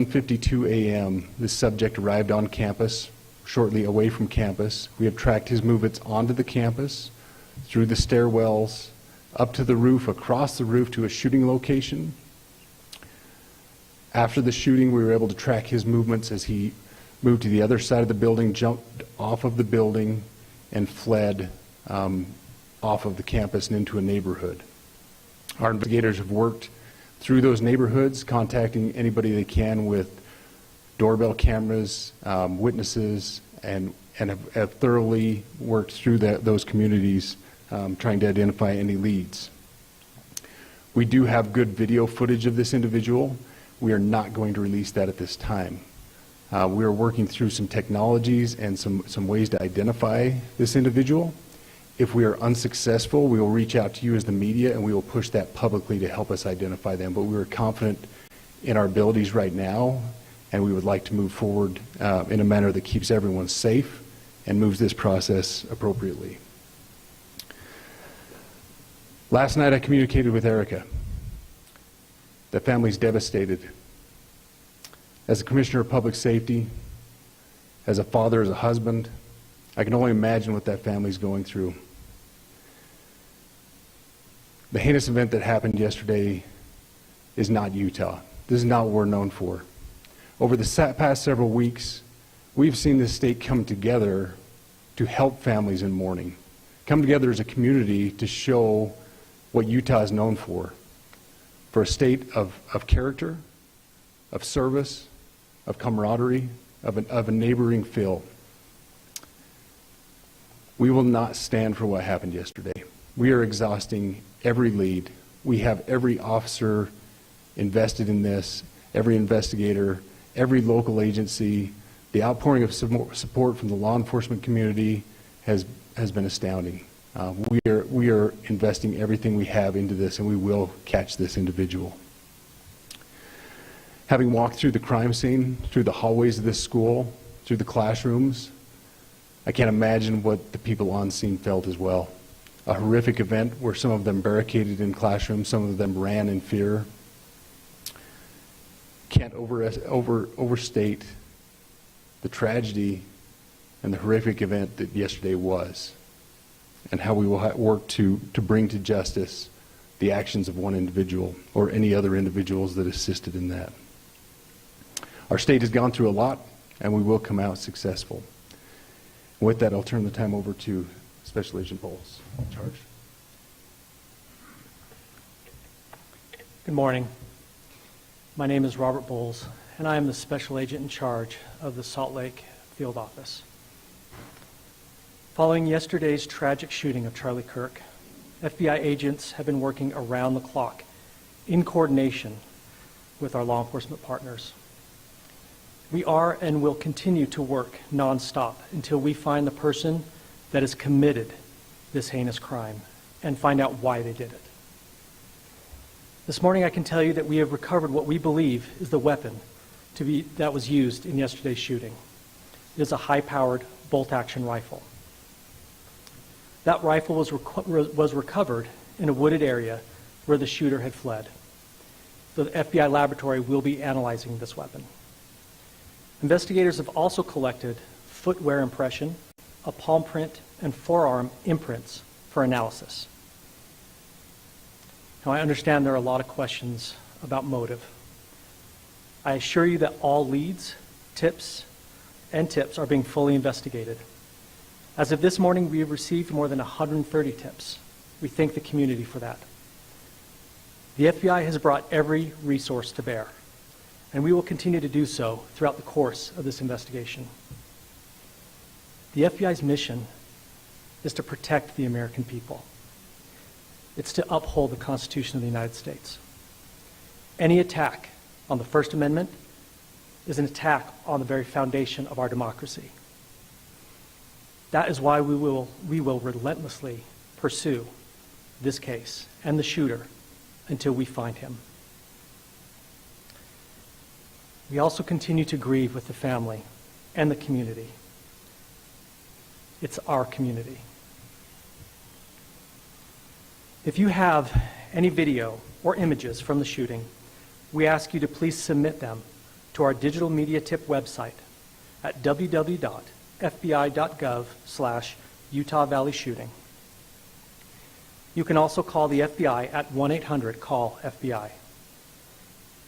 7:52 a.m., this subject arrived on campus, shortly away from campus. We have tracked his movements onto the campus, through the stairwells, up to the roof, across the roof to a shooting location. After the shooting, we were able to track his movements as he moved to the other side of the building, jumped off of the building, and fled off of the campus and into a neighborhood. Our investigators have worked through those neighborhoods, contacting anybody they can with doorbell cameras, witnesses, and have thoroughly worked through those communities, trying to identify any leads. We do have good video footage of this individual. We are not going to release that at this time. We are working through some technologies and some ways to identify this individual. If we are unsuccessful, we will reach out to you as the media and we will push that publicly to help us identify them. But we are confident in our abilities right now, and we would like to move forward in a manner that keeps everyone safe and moves this process appropriately. Last night I communicated with Erica. The family's devastated. As a commissioner of public safety, as a father, as a husband, I can only imagine what that family's going through. The heinous event that happened yesterday is not Utah. This is not what we're known for. Over the past several weeks, we've seen this state come together to help families in mourning, come together as a community to show what Utah is known for a state of character, of service, of camaraderie, of a neighboring feel. We will not stand for what happened yesterday. We are exhausting every lead. We have every officer invested in this, every investigator, every local agency. The outpouring of support from the law enforcement community has been astounding. We are investing everything we have into this, and we will catch this individual. Having walked through the crime scene, through the hallways of this school, through the classrooms, I can't imagine what the people on scene felt as well. A horrific event where some of them barricaded in classrooms, some of them ran in fear. Can't overstate the tragedy and the horrific event that yesterday was, and how we will work to bring to justice the actions of one individual or any other individuals that assisted in that. Our state has gone through a lot, and we will come out successful. With that, I'll turn the time over to Special Agent Bowles in charge. Good morning. My name is Robert Bowles, and I am the Special Agent in charge of the Salt Lake Field Office. Following yesterday's tragic shooting of Charlie Kirk, FBI agents have been working around the clock in coordination with our law enforcement partners. We are and will continue to work nonstop until we find the person that has committed this heinous crime and find out why they did it. This morning I can tell you that we have recovered what we believe is the weapon that was used in yesterday's shooting. It is a high-powered bolt-action rifle. That rifle was recovered in a wooded area where the shooter had fled. The FBI laboratory will be analyzing this weapon. Investigators have also collected footwear impression, a palm print, and forearm imprints for analysis. Now, I understand there are a lot of questions about motive. I assure you that all leads, tips are being fully investigated. As of this morning, we have received more than 130 tips. We thank the community for that. The FBI has brought every resource to bear, and we will continue to do so throughout the course of this investigation. The FBI's mission is to protect the American people. It's to uphold the Constitution of the United States. Any attack on the First Amendment is an attack on the very foundation of our democracy. That is why we will relentlessly pursue this case and the shooter until we find him. We also continue to grieve with the family and the community. It's our community. If you have any video or images from the shooting, we ask you to please submit them to our digital media tip website at www.fbi.gov/Utah Valley Shooting. You can also call the FBI at 1-800-CALL-FBI.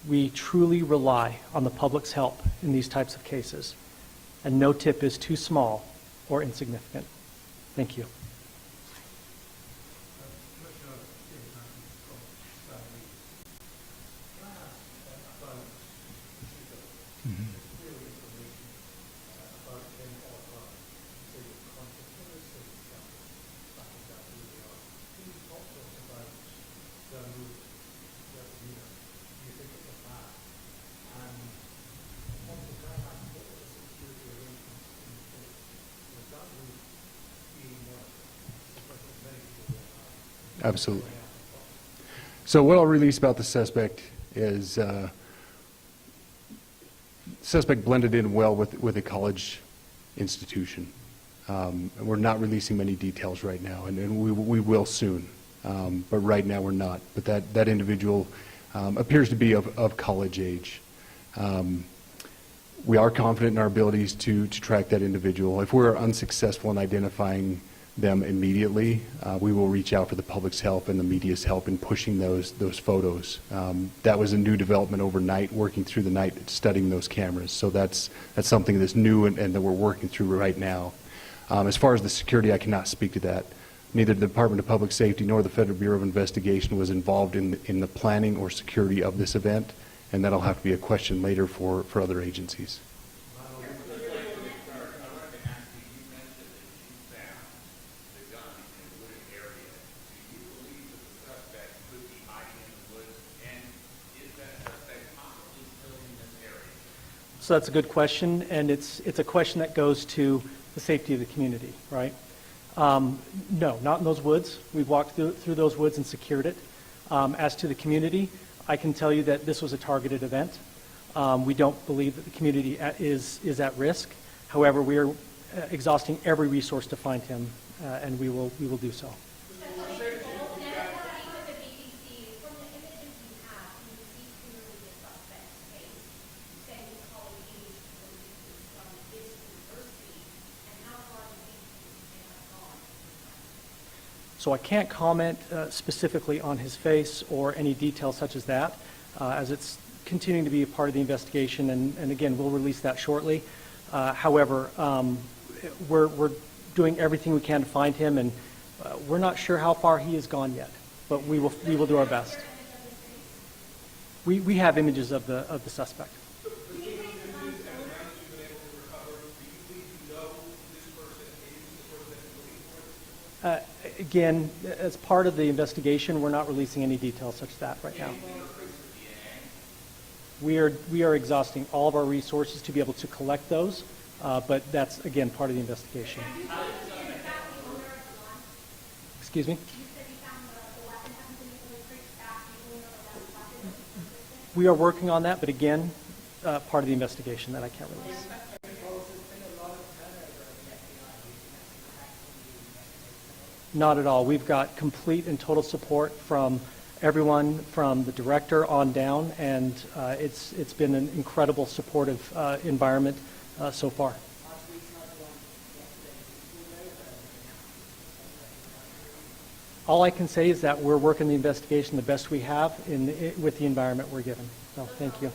We truly rely on the public's help in these types of cases, and no tip is too small or insignificant. Thank you. Absolutely. So what I'll release about the suspect is suspect blended in well with a college institution. And we're not releasing many details right now, and we will soon. But right now we're not. But that individual appears to be of college age. We are confident in our abilities to track that individual. If we're unsuccessful in identifying them immediately, we will reach out for the public's help and the media's help in pushing those photos. That was a new development overnight, working through the night, studying those cameras. So that's something that's new and that we're working through right now. As far as the security, I cannot speak to that. Neither the Department of Public Safety nor the Federal Bureau of Investigation was involved in the planning or security of this event, and that'll have to be a question later for other agencies. So that's a good question, and it's a question that goes to the safety of the community, right? No, not in those woods. We've walked through those woods and secured it. As to the community, I can tell you that this was a targeted event. We don't believe that the community is at risk. However, we are exhausting every resource to find him, and we will do so. So I can't comment specifically on his face or any details such as that, as it's continuing to be a part of the investigation, and again, we'll release that shortly. However, we're doing everything we can to find him, and we're not sure how far he has gone yet, but we will do our best. We have images of the suspect. Again, as part of the investigation, we're not releasing any details such as that right now. We are exhausting all of our resources to be able to collect those, but that's, again, part of the investigation. Excuse me? We are working on that, but again, part of the investigation that I can't release. Not at all. We've got complete and total support from everyone, from the director on down, and it's been an incredible supportive environment so far. All I can say is that we're working the investigation the best we have with the environment we're given. So thank you.